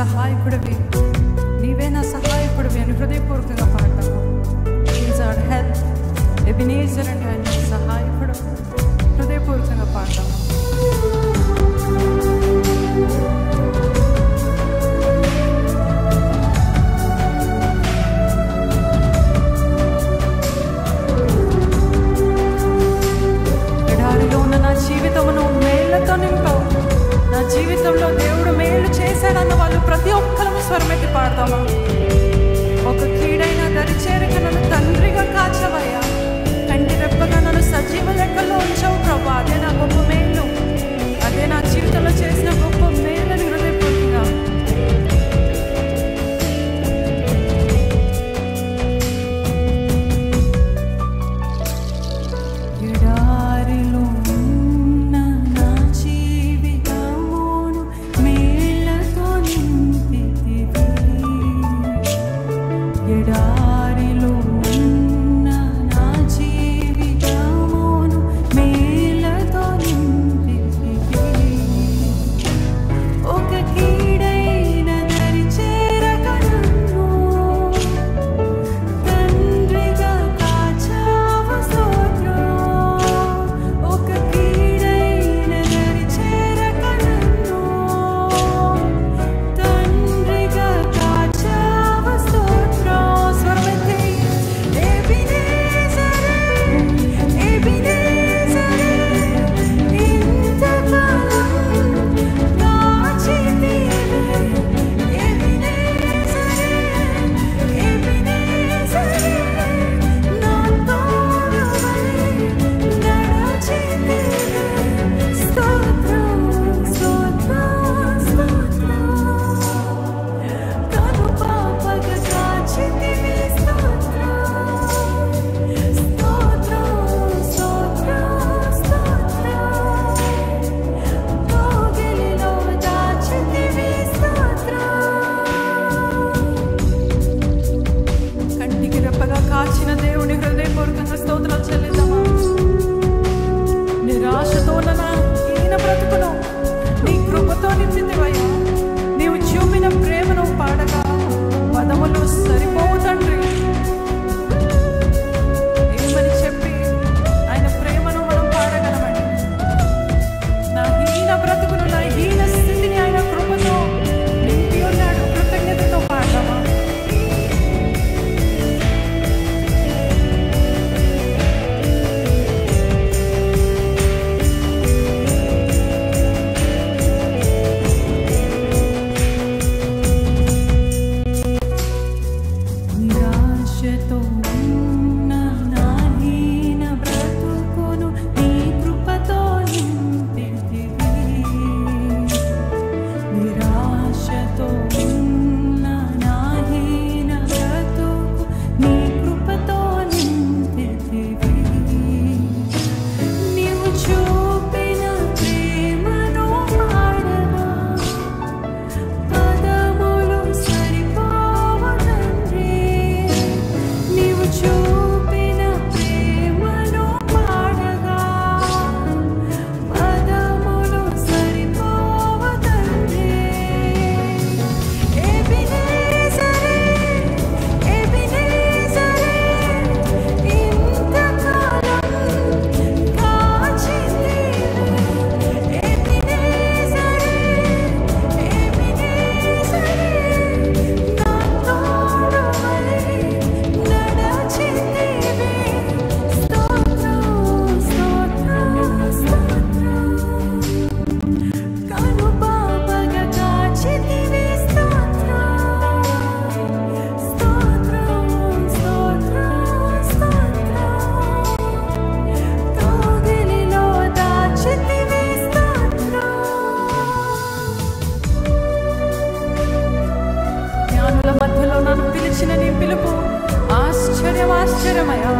సహాయకుడివి, నీవే నా సహాయకుడివి అని హృదయపూర్వకంగా పాడతాము. ఈజ్ అవర్ హెల్ప్, ఎబినేజర్ అంటే ఆయన సహాయకుడు. హృదయపూర్వకంగా పాడతాము. ఎడారిలో ఉన్న నా జీవితమును మేళ్లతో నింపావు. నా జీవితంలో దేవుడు మేలు చేశాడన్న వాళ్ళు ప్రతి ఒక్కరము స్వరమెత్తి పాడతామా. ఒక కీడైన దరిచేరక నన్ను తండ్రిగా కాచవయ్యా, కంటి రెప్పగా నన్ను సజీవ లెక్కల్లో ఉంచావు ప్రభా. అదే నా గొప్ప మేలు, అదే నా జీవితంలో చేసిన గొప్ప మేలని హృదయపూర్వకంగా ఎడారిలో ఉన్న నా జీవితమును మేళ్లతో నింపితివి. ఎడారిలో ఉన్న నా జీవితమును మేళ్లతో నింపితివి. ఒక కీడైన దరి చేరక నన్ను తండ్రిగా కాచావు స్తోత్రం. ఒక కీడైన దరి చేరక నన్ను తండ్రిగా కాచావు స్తోత్రం. స్వరమెత్తి ఎబినేజరే, ఎబినేజరే, ఇంతకాలం కాచితివే. ఎబినేజరే, ఎబినేజరే, నా తోడువై నడచితివే. స్తోత్రం, స్తోత్రం, స్తోత్రం. కనుపాపగా కాచితివి. స్తోత్రం, స్తోత్రం, స్తోత్రం, స్తోత్రం. కోగిలిలో దాచితివి. స్తోత్రం. కంటికి రెప్పగా కాచిన దేవుని హృదయపూర్వకంగా స్తోత్రాలు చెల్లిద్దామా. నిరాశతో ఉన్న నా ఈయన బ్రతుకును నీ కృపతో నింపితివయ్యా. నీవు చూపిన ప్రేమను పాడగా పదములు సరిపోవు తండ్రి. ఏమని చెప్పి ఆయన ప్రేమను మనం పాడగలమండి. నా హీన బ్రతుకును, నా హీన స్థితిని ఆయన కృపతో నింపి ఉన్నాడు. కృతజ్ఞతతో పాడదామా. నిరాశతో ఉన్న నా హీన బ్రతుకును నీ కృపతో నింపితివి. నిరాశతో ఉన్న నా హీన బ్రతుకు నీ కృపతో నింపితివి. నీవు చూపిన ప్రేమను పాడగా పదములు సరిపోవు తండ్రి. నీవు చూపిన ప్రేమను పాడగా పదములు సరిపోవు తండ్రి. ఎబినేజరే, ఎబినేజరే, ఇంతకాలం కాచితివే. ఎబినేజరే, ఎబినేజరే, నా తోడువై నడచితివే. స్తోత్రం, స్తోత్రం, స్తోత్రం. కనుపాపగా కాచితివి. స్తోత్రం, స్తోత్రం, స్తోత్రం, స్తోత్రం. కోగిలిలో దాచితివి. స్తోత్రం. జ్ఞానుల మధ్యలో నన్ను పిలిచిన నీ పిలుపు ఆశ్చర్యం, ఆశ్చర్యమయ్యా.